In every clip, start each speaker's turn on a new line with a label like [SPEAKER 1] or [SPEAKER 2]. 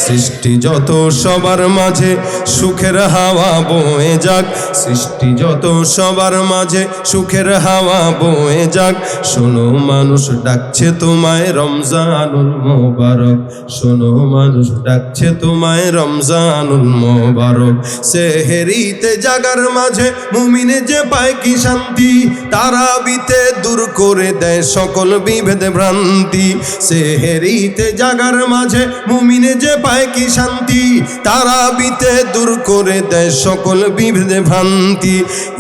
[SPEAKER 1] সৃষ্টি যত সবার মাঝে সুখের হাওয়া বয়ে যাক, সৃষ্টি যত সবার মাঝে সুখের হাওয়া বয়ে যাক। শোনো মানুষ ডাকছে তোমায় রমজানুল মোবারক, শোনো মানুষ ডাকছে তোমায় রমজানুল মোবারক। সেহেরিতে জাগার মাঝে মুমিনে যে পায় কি শান্তি, তারাবিতে দূর করে দেয় সকল বিভেদ ভ্রান্তি। সেহেরিতে জাগার মাঝে মুমিনে যে পায় কি শান্তি, তারাবিতে দূর করে দেয় সকল বিভেদ ভ্রান্তি।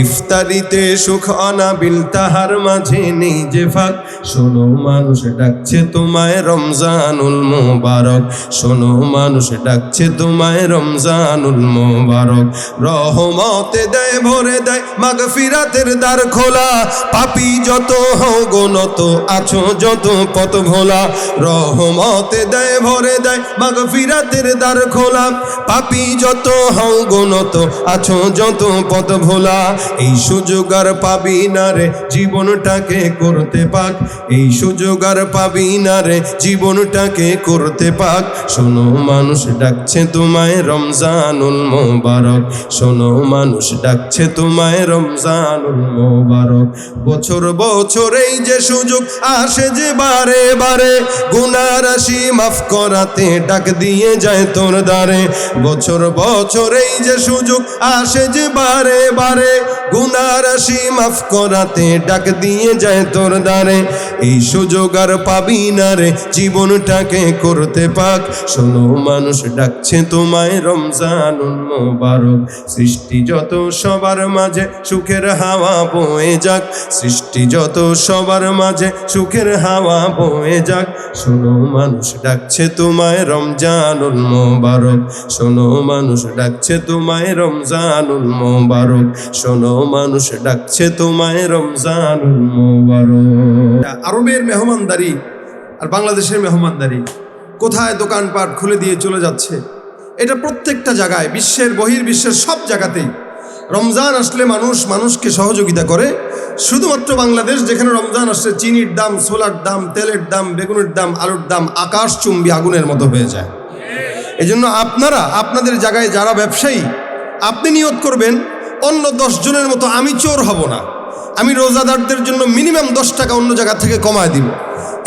[SPEAKER 1] ইফতারিতে সুখ অনাবিল তাহার মাঝে নেই যে ফাঁক, শোনো মানুষ ডাকছে তোমায় রমজানুল মোবারক, শোনো মানুষ ডাকছে তোমায় রমজানুল মোবারক। রহমতে দেয় ভরে দেয় মাগফিরাতের দ্বার খোলা, পাপী যত হও গনত আছো যত পথ ভোলা। রহমতে দেয় ভরে দেয় মাগফিরাতের দ্বার খোলা, পাপী যত হও গনত আছো যত পথ ভোলা। এই সুযোগ আর পাবি না রে জীবনটাকে করতে পাক, এই সুযোগ আর পাবি না রে জীবনটাকে করতে পাক। শোনো মানুষ ডাকছে তোমায় রমজানুল মোবারক, শোনো মানুষ ডাকছে তোমায় রমজানুল মোবারক। বছর বছর এই যে সুযোগ আসে যে বারে বারে, গুনাহ রাশি মাফ করাতে ডাক দিয়ে যায় তোর দ্বারে। বছর বছর এই যে সুযোগ আসে যে বারে বারে, গুনাহ রাশি মাফ করাতে ডাক দিয়ে যায় তোর দ্বারে। এই সুযোগ আর পাবি না রে জীবনটাকে করতে পাক, শোনো মানুষ ডাকছে তোমায় রমজানুল মোবারক। সৃষ্টি যত সবার মাঝে সুখের হাওয়া বয়ে যাক, সৃষ্টি যত সবার মাঝে সুখের হাওয়া বয়ে যাক। শোনো মানুষ ডাকছে তোমায় রমজানুল মোবারক, শোনো মানুষ ডাকছে তোমায় রমজানুল মোবারক, শোনো মানুষ ডাকছে তোমায় রমজানুল মোবারক।
[SPEAKER 2] আরবের মেহমানদারি আর বাংলাদেশের মেহমানদারি, কোথায় দোকানপাট খুলে দিয়ে চলে যাচ্ছে, এটা প্রত্যেকটা জায়গায়, বিশ্বের বহির্বিশ্বের সব জায়গাতেই রমজান আসলে মানুষ মানুষকে সহযোগিতা করে। শুধুমাত্র বাংলাদেশ, যেখানে রমজান আসলে চিনির দাম, ছোলার দাম, তেলের দাম, বেগুনের দাম, আলুর দাম আকাশচুম্বী আগুনের মতো হয়ে যায়। এজন্য আপনারা আপনাদের জায়গায় যারা ব্যবসায়ী, আপনি নিয়ত করবেন অন্য 10 জনের মতো আমি চোর হব না, আমি রোজাদারদের জন্য মিনিমাম 10 টাকা অন্য জায়গা থেকে কমায় দিব।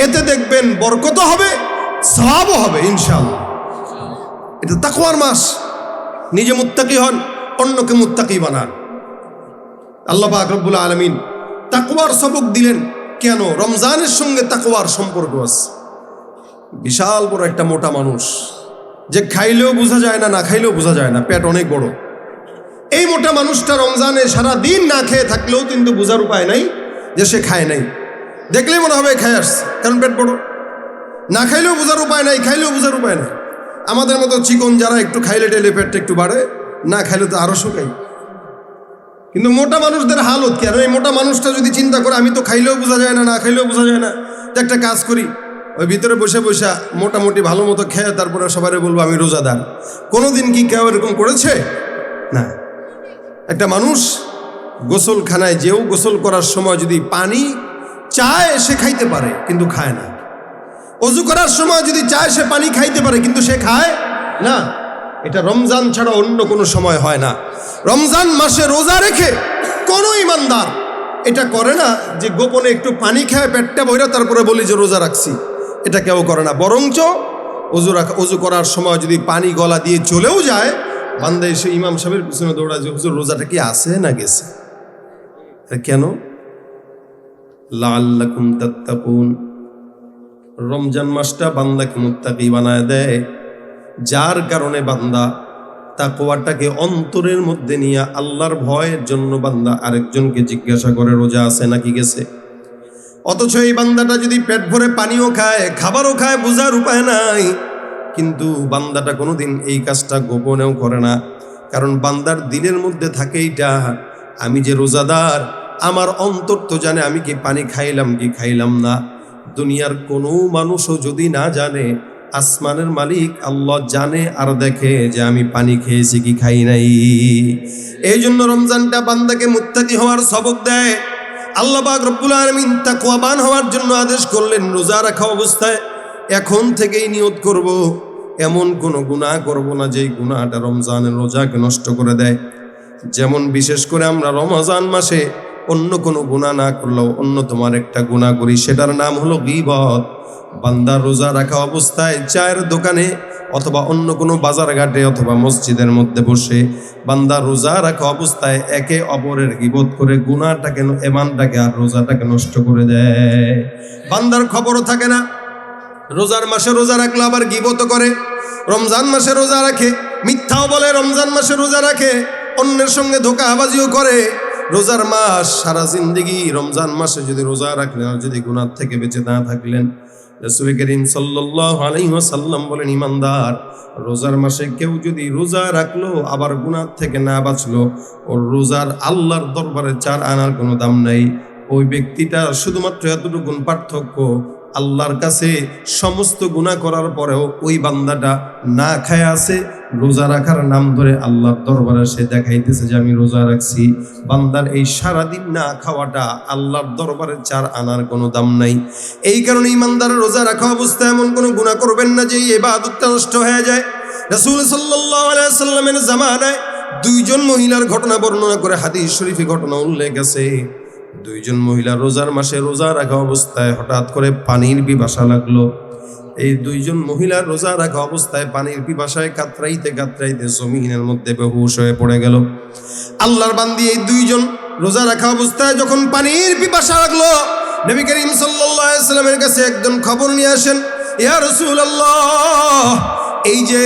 [SPEAKER 2] এতে দেখবেন বরকত হবে, সওয়াবও হবে ইনশাআল্লাহ। এটা তাকওয়ার মাস, নিজে মুত্তাকি হন, অন্যকে মুত্তাকি বানান। আল্লাহ পাক রব্বুল আলামিন তাকওয়ার সবক দিলেন। কেন? রমজানের সঙ্গে তাকওয়ার সম্পর্ক আছে। বিশাল বড় একটা মোটা মানুষ, যে খাইলেও বোঝা যায় না, না খাইলেও বোঝা যায় না, পেট অনেক বড়। এই মোটা মানুষটা রমজানে সারা দিন না খেয়ে থাকলেও কিন্তু বোঝার উপায় নাই যে সে খায় নাই। দেখলেই মনে হবে খায় আসছে, কারণ পেট বড়। না খাইলেও বোঝার উপায় নাই, খাইলেও বোঝার উপায় নাই। আমাদের মতো চিকন যারা একটু খাইলে টেলে পেটটা একটু বাড়ে, না খাইলে তো আরো শুকাই। কিন্তু মোটা মানুষদের হালত কি? আর এই মোটা মানুষটা যদি চিন্তা করে আমি তো খাইলেও বোঝা যায় না, না খাইলেও বোঝা যায় না, তো একটা কাজ করি, ওই ভিতরে বসে বসে মোটামুটি ভালো মতো খেয়ে তারপরে সবাই বলবো আমি রোজাদার। কোনোদিন কি কেউ এরকম করেছে? না। একটা মানুষ গোসলখানায় যেও গোসল করার সময় যদি পানি চায় সে খাইতে পারে কিন্তু খায় না। অজু করার সময় যদি চায় সে পানি খাইতে পারে কিন্তু সে খায় না। এটা রমজান ছাড়া অন্য কোনো সময় হয় না। রমজান মাসে রোজা রেখে কোনো ইমানদার এটা করে না যে গোপনে একটু পানি খায় পেটটা বইরা তারপরে বলি যে রোজা রাখছি। এটা কেউ করে না। বরঞ্চ অজু করার সময় যদি পানি গলা দিয়ে চলেও যায়, বান্দা এসে ইমাম সাহেবের পিছনে দৌড়ায় যে হুজুর রোজাটা কি আছে না গেছে। কেন? লাআল্লাকুম তাত্তাকুন। রমজান মাসটা বান্দাকে মুত্তাকি বানায় দেয়, যার কারণে বান্দা তাকওয়াটাকে অন্তরের মধ্যে নিয়ে আল্লাহর ভয়ের জন্য বান্দা আরেকজনকে জিজ্ঞাসা করে রোজা আছে নাকি গেছে। অথচ এই বান্দাটা যদি পেট ভরে পানিও খায়, খাবারও খায়, বোঝার উপায় নাই, কিন্তু বান্দাটা কোনোদিন এই কাজটা গোপনেও করে না। কারণ বান্দার দিলের মধ্যে থাকে এইটা, আমি যে রোজাদার, আমার অন্তর তো জানে আমি কি পানি খাইলাম কি খাইলাম না। দুনিয়ার কোনো মানুষও যদি না জানে, আসমানের মালিক আল্লাহ জানে আর দেখে যে আমি পানি খেয়েছি কি খাই নাই। এই জন্য রমজানটা বান্দাকে মুত্তাকি হওয়ার সবক দেয়। আল্লাহ পাক রব্বুল আলামিন তাকওয়াবান হওয়ার জন্য আদেশ করলেন রোজা রাখা অবস্থায় এখন থেকেই নিয়ত করব
[SPEAKER 1] এমন কোনো গুনাহ করব না যেই গুনাহটা রমজানের রোজাকে নষ্ট করে দেয়। যেমন বিশেষ করে আমরা রমজান মাসে অন্য কোনো গুনাহ না করলেও অন্যতম একটা গুনাহ করি, সেটার নাম হলো গীবত। বান্দা রোজা রাখা অবস্থায় চায়ের দোকানে অথবা অন্য কোনো বাজার ঘাটে অথবা মসজিদের মধ্যে বসে বান্দা রোজা রাখা অবস্থায় একে অপরের গীবত করে গুনাহটাকে, ঈমানটাকে আর রোজাটাকে নষ্ট করে দেয়। বান্দার খবরও থাকে না, রোজার মাসে রোজা রাখলে আবার গীবত করে, রমজান মাসে রোজা রাখে মিথ্যাও বলে, রমজান মাসে রোজা রাখে অন্যের সঙ্গে ধোঁকাবাজিও করে। রোজার মাস সারা জিন্দেগি রমজান মাসে যদি রোজা রাখলেন আর যদি গুনাহ থেকে বেঁচে না থাকলেন, রাসূল করিম সাল্লাল্লাহু আলাইহি ওয়াসাল্লাম বলেন, ইমানদার রোজার মাসে কেউ যদি রোজা রাখলো আবার গুনাহ থেকে না বাঁচলো, ওর রোজার আল্লাহর দরবারে 4 আনার কোনো দাম নাই। ওই ব্যক্তিটা শুধুমাত্র এতটুকু পার্থক্য, আল্লাহর কাছে সমস্ত গুনাহ করার পরেও ওই বান্দাটা না খায় আছে, রোজা রাখার নাম ধরে আল্লাহর দরবারে সে দেখাইতেছে যে আমি রোজা রাখছি। বান্দার এই সারাদিন না খাওয়াটা আল্লাহর দরবারে 4 আনার কোনো দাম নাই। এই কারণে ইমানদার রোজা রাখা অবস্থায় এমন কোনো গুনাহ করবেন না যে এই ইবাদতটা নষ্ট হয়ে যায়। রাসূল সাল্লাল্লাহু আলাইহি ওয়াসাল্লামের জামানায় 2 জন মহিলার ঘটনা বর্ণনা করে হাদিস শরীফে ঘটনা উল্লেখ আছে। 2 জন মহিলা রোজার মাসে রোজা রাখা অবস্থায় হঠাৎ করে পানির পিপাসা লাগলো। এই 2 জন মহিলা রোজা রাখা অবস্থায় পানির পিপাসায় কাতরাইতে কাতরাইতে জমিনের মধ্যে বেহুশ হয়ে পড়ে গেল। আল্লাহর বান্দি এই 2 জন রোজা রাখা অবস্থায় যখন পানির পিপাসা লাগলো, নবী করিম সাল্লাল্লাহু আলাইহি ওয়াসাল্লামের কাছে একজন খবর নিয়ে আসেন, ইয়া রাসূলুল্লাহ, এই যে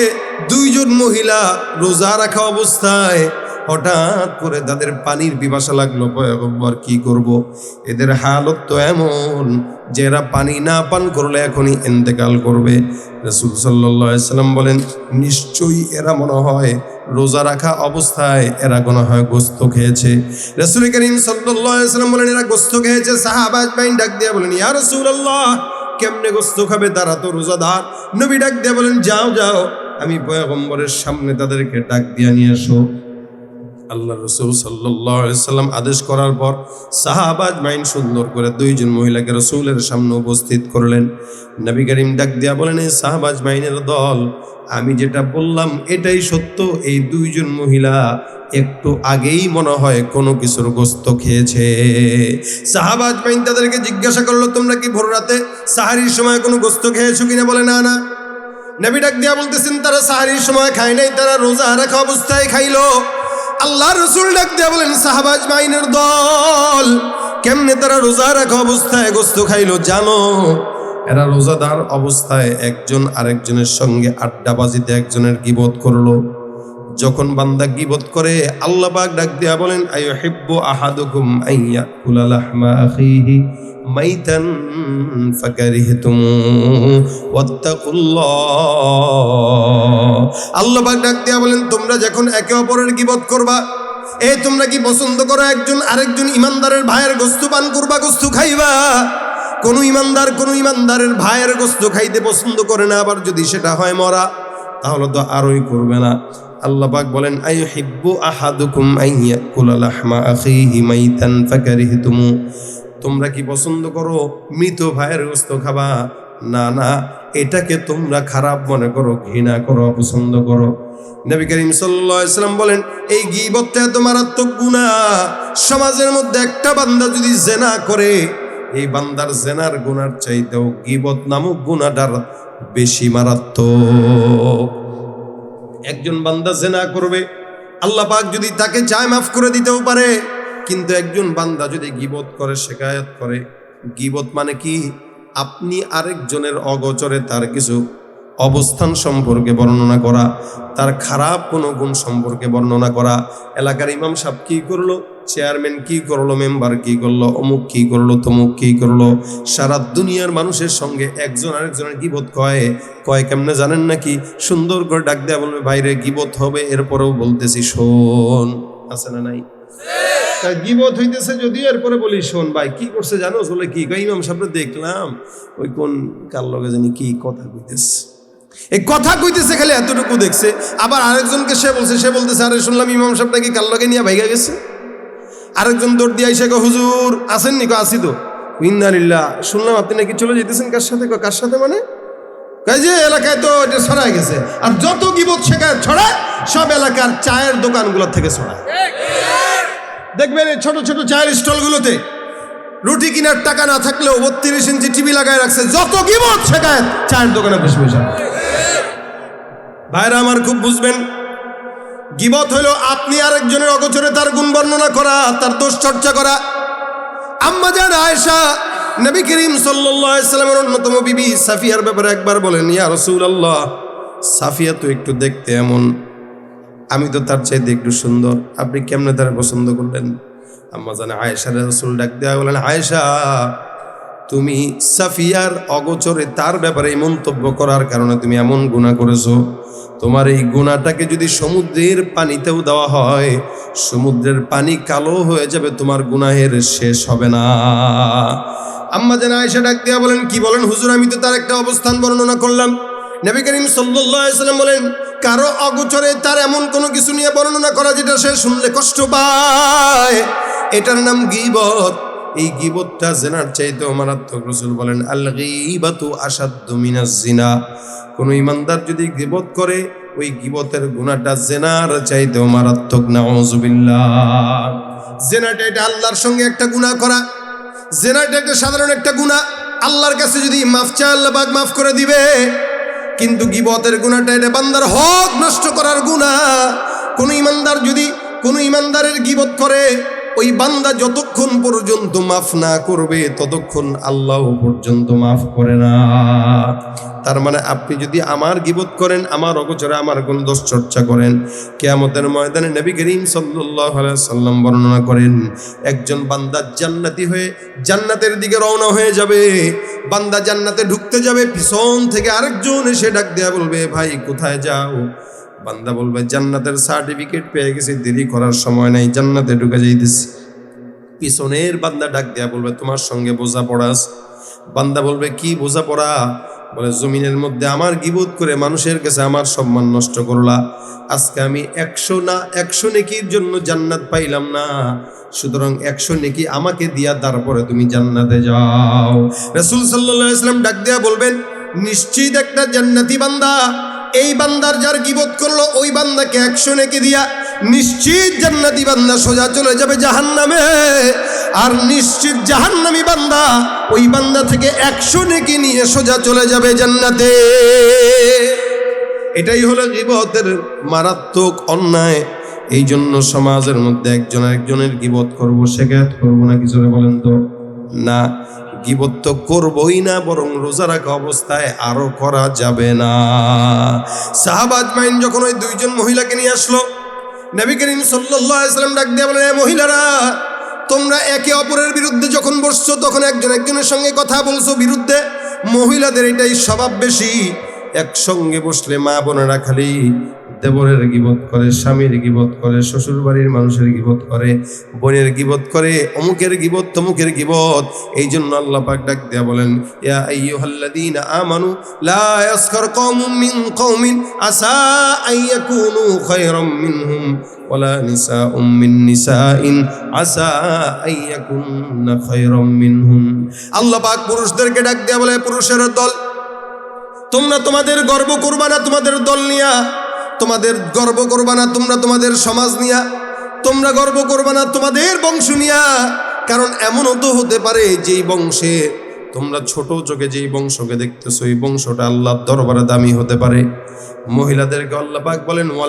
[SPEAKER 1] 2 জন মহিলা রোজা রাখা অবস্থায় হঠাৎ করে তাদের পানির পিপাসা লাগলো, পয়গম্বর কি করব? এদের হালত তো এমন যে এরা পানি না পান করলে এখনই ইন্তেকাল করবে। রাসূল সাল্লাল্লাহু আলাইহি ওয়াসাল্লাম বলেন, নিশ্চয়ই এরা মনে হয় রোজা রাখা অবস্থায় এরা মনে হয় গোশত খেয়েছে। রাসূল করিম সাল্লাল্লাহু আলাইহি ওয়াসাল্লাম বলেন, এরা গোশত খেয়েছে। সাহাবা আজমাইন ডাক দিয়ে বলেন, ইয়া রাসূলুল্লাহ, কেমনে গোশত খাবে? তারা তো রোজাদার। নবী ডাক দিয়ে বলেন, যাও যাও, আমি পয়গম্বরের সামনে তাদেরকে ডাক দিয়ে নিয়ে আসো। আল্লাহ রাসূল সাল্লাল্লাহু আলাইহি ওয়াসাল্লাম আদেশ করার পর সাহাবা আজমাইন সুন্দর করে 2 জন মহিলাকে রাসূলের সামনে উপস্থিত করলেন। নবী করিম ডাক দিয়া বলেন, এই সাহাবা আজমাইনের দল, আমি যেটা বললাম এটাই সত্য। এই 2 জন মহিলা একটু আগেই মনে হয় কোনো কিছুর গোশত খেয়েছে। সাহাবা আজমাইন তাদেরকে জিজ্ঞাসা করলো, তোমরা কি ভোর রাতে সাহারির সময় কোনো গোশত খেয়েছো কিনা? বলে, না না। নবী ডাক দিয়া বলতেছেন, তারা সাহারির সময় খায় নাই, তারা রোজা রাখা অবস্থায় খাইলো। আল্লাহ রাসূল ডাক দিয়া বলেন, সাহাবা আজমাইনের দল, কেমনে তারা রোজা রাখা অবস্থায় গোশত খাইলো জানো? এরা রোজাদার অবস্থায় একজন আরেকজনের সঙ্গে আড্ডাবাজিতে একজনের গীবত করলো। যখন বান্দা গীবত করে আল্লাহ পাক ডাক দিয়া বলেন, আইয়ুহিব্বু আহাদুকুম আইয়াকুলা লাহমা আখিহি মাইতান ফাকারিহতুম ওয়াত্তাকুল্লাহ। আল্লাহ পাক ডাক দিয়া বলেন, তোমরা যখন একে অপরের গীবত করবা, তোমরা কি পছন্দ করো একজন আরেকজন ইমানদারের ভাইয়ের গোশত পান করবা, গোশত খাইবা? কোন ইমানদারের ভাইয়ের গোশত খাইতে পছন্দ করে না। আবার যদি সেটা হয় মরা, তাহলে তো আরোই করবে না। আল্লাহ পাক বলেন, আইয়ুহিব্বু আহাদুকুম আইয়াকুলা লাহমা আখিহি মাইতান ফাকারিহতুম। তোমরা কি পছন্দ করো মৃত ভাইয়ের গোশত খাবা? না না, এটাকে তোমরা খারাপ মনে করো, ঘৃণা করো, অপছন্দ করো। নবী করিম সাল্লাল্লাহু আলাইহি ওয়াসাল্লাম বলেন, এই গীবতটা এত মারাত্মক গুনাহ, সমাজের মধ্যে একটা বান্দা যদি জিনা করে, এই বান্দার জিনার গুনার চাইতেও গীবত নামক গুনাহটার বেশি মারাত্মক। একজন বান্দা জিনা করবে, আল্লাহ পাক যদি তাকে চায় মাফ করে দিতেও পারে, কিন্তু একজন বান্দা যদি গীবত করে, শিকায়াত করে, গীবত মানে কি? আপনি আরেকজনের অগোচরে তার কিছু অবস্থান সম্পর্কে বর্ণনা করা, তার খারাপ কোনো গুণ সম্পর্কে বর্ণনা করা। এলাকার ইমাম সাহেব কি করলো, চেয়ারম্যান কি করলো, মেম্বার কি করলো, অমুক কি করলো, তমুক কি করলো, সারা দুনিয়ার মানুষের সঙ্গে একজন আরেকজনের গীবত কয় কেমনে জানেন নাকি? সুন্দর করে ডাক দেয়া বলবে, বাইরে গীবত হবে, এরপরেও বলতেছি শোন। আছে না নাই? গীবত হইতেছে যদিও, এরপরে বলি শোন ভাই কি করছে জানো? বলে কি কয়, ইমাম সাহেব দেখলাম ওই কোন কার লগে জানি কি কথা কইতেছে, এই কথা কইতেছে খালি এতটুকু দেখছে। আবার আরেকজনকে সে বলতেছে, আরে শুনলাম ইমাম সাহেব নাকি কার লগে নিয়ে ভাইগা গেছে। আরেকজন দৌড় দিয়ে আইসা কয়, হুজুর আছেন নি? আসি তো। ইন্না লিল্লাহ, শুনলাম আপনি নাকি চলে যেতেছেন। কার সাথে? কার সাথে মানে?
[SPEAKER 2] কয় যে এলাকায় তো এটা ছড়ায় গেছে, আর যত গিবত শেখায় ছড়ায় সব এলাকার চায়ের দোকানগুলোর থেকে ছড়ায়। দেখবেন এই ছোট ছোট চায়ের স্টলগুলোতে রুটি কেনার টাকা না থাকলেও 32 ইঞ্চি টিভি লাগায় রাখছে, যত গিবত শেখায় চায়ের দোকানে বেশি পয়সা। ভাইরা আমার খুব বুঝবেন, গিবত হলো আপনি আরেকজনের অগোচরে তার গুণ বর্ণনা করা, তার দোষ চর্চা করা। আম্মা জান আয়েশা নবী করিম সাল্লাল্লাহু আলাইহি ওয়াসাল্লামের অন্যতম বিবি সাফিয়ার ব্যাপারে একবার বলেন, ইয়া রাসূলুল্লাহ, সাফিয়া তো একটু দেখতে এমন, আমি তো তার চাইতে একটু সুন্দর, আপনি কেমনে তার পছন্দ করলেন? আম্মা জান আয়েশা রাসূল ডাক দেয়া বলেন, আয়েশা, তুমি সাফিয়ার অগোচরে তার ব্যাপারে এই মন্তব্য করার কারণে তুমি এমন গুনাহ করেছো। তোমার এই গুনাহটাকে যদি সমুদ্রের পানিতেও দেওয়া হয়, সমুদ্রের পানি কালো হয়ে যাবে, তোমার গুনাহের শেষ হবে না। আম্মা জান আয়েশা ডাক দিয়া বলেন, কি বলেন হুজুর? আমি তো তার একটা অবস্থান বর্ণনা করলাম। নবী করিম সাল্লাল্লাহু আলাইহি ওয়াসাল্লাম বলেন, কারো অগোচরে তার এমন কোনো কিছু নিয়ে বর্ণনা করা যেটা সে শুনলে কষ্ট পায়, এটার নাম গীবত। এই গীবতটা জিনার চাইতেও মারাত্মক। রাসূল বলেন, আল গীবাতু আশাদ্দু মিনাজ জিনা। কোন ইমানদার যদি গীবত করে, ওই গীবতের গুনাহটা জিনার চাইতেও মারাত্মক। নাউযুবিল্লাহ। জিনাটা এটা আল্লাহর সঙ্গে একটা গুনাহ করা, জিনাটা একটা সাধারণ একটা গুনাহ। আল্লাহর কাছে যদি মাফ চায়, আল্লাহ পাক মাফ করে দিবে। কিন্তু গীবতের গুনাহটা এটা বান্দার হক নষ্ট করার গুনাহ। কোন ইমানদার যদি কোন ইমানদারের গীবত করে, ওই বান্দা যতক্ষণ পর্যন্ত মাফ না করবে ততক্ষণ আল্লাহ পর্যন্ত মাফ করে না। তার মানে আপনি যদি আমার গীবত করেন, আমার অগোচরে আমার কোন দোষ চর্চা করেন, কিয়ামতের ময়দানে নবী করিম সাল্লাল্লাহু আলাইহি ওয়াসাল্লাম বর্ণনা করেন, একজন বান্দা জান্নাতি হয়ে জান্নাতের দিকে রওনা হয়ে যাবে। বান্দা জান্নাতে ঢুকতে যাবে, পিছন থেকে আরেকজন এসে ডাক দেয়া বলবে, ভাই কোথায় যাও? বান্দা বলবে, জান্নাতের সার্টিফিকেট পেয়ে গেছি, দেরি করার সময় নাই, জান্নাতে ঢুকে যাইতেছি। পিছনের বান্দা ডাক দেয়া বলবে, তোমার সঙ্গে বোঝাপড়া আছে। বান্দা বলবে, কি বোঝাপড়া? বলে, জমিনের মধ্যে আমার গীবত করে মানুষের কাছে আমার সম্মান নষ্ট করলা, আজকে আমি 100 নেকির জন্য জান্নাত পাইলাম না, সুতরাং 100 নেকি আমাকে দিয়া তারপরে তুমি জান্নাতে যাও। রাসূল সাল্লাল্লাহু আলাইহি ওয়াসাল্লাম ডাক দেয়া বলবেন, নিশ্চিত একটা জান্নাতি বান্দা এই বান্দার যার গীবত করলো, ওই বান্দাকে 100 নেকি দিয়া নিশ্চিত জান্নাতি বান্দা সোজা চলে যাবে জাহান্নামে। আর নিশ্চিত জাহান্নামী বান্দা ওই বান্দা থেকে 100 নেকি নিয়ে সোজা চলে যাবে জান্নাতে। এটাই হলো গীবতের মারাত্মক অন্যায়। এই জন্য সমাজের মধ্যে একজন একজনের গীবত করবো, শেখায়ত করবো না, কিছু বলেন তো না, গীবত তো করবই না, বরং রোজা রাখা অবস্থায় আরো করা যাবে না। সাহাবা আজমাইন যখন ওই দুইজন মহিলাকে নিয়ে আসলো, নবী করিম সাল্লাল্লাহু আলাইহি ওয়াসাল্লাম ডাক দিয়ে বলেন, মহিলারা, তোমরা একে অপরের বিরুদ্ধে যখন বসছো তখন একজন একজনের সঙ্গে কথা বলছো বিরুদ্ধে। মহিলাদের এটাই স্বভাব বেশি, একসঙ্গে বসলে মা বোনেরা খালি দেবরের গীবত করে, স্বামীর গীবত করে, শ্বশুর বাড়ির মানুষের গীবত করে, বোনের গীবত করে, অমুকের গীবত তমুকের গীবত। এই জন্য আল্লাহ পাক ডাক দেয়া বলেন, ইয়া আইয়ুহাল্লাযীনা আমানু লা ইয়াসখার কওমুম মিন কওমিন আসা আইয়াকুনু খায়রাম মিনহুম ওয়ালা নিসাউম মিন নিসাইন আসা আইয়াকুননা খায়রাম মিনহুম। আল্লাহ পাক পুরুষদেরকে ডাক দেয়া বলে, পুরুষের দল, তোমরা তোমাদের গর্ব করবা না তোমাদের দল নিয়া, তোমাদের গর্ব করবা না তোমরা তোমাদের সমাজ নিয়া, তোমরা গর্ব করবা না তোমাদের বংশ নিয়া। কারণ এমনও তো হতে পারে যেই বংশে তোমরা ছোট চোখে যেই বংশকে দেখতেছো, এই বংশটা আল্লাহর দরবারে দামি হতে পারে। মহিলাদেরকে আল্লাহ পাক বলেন,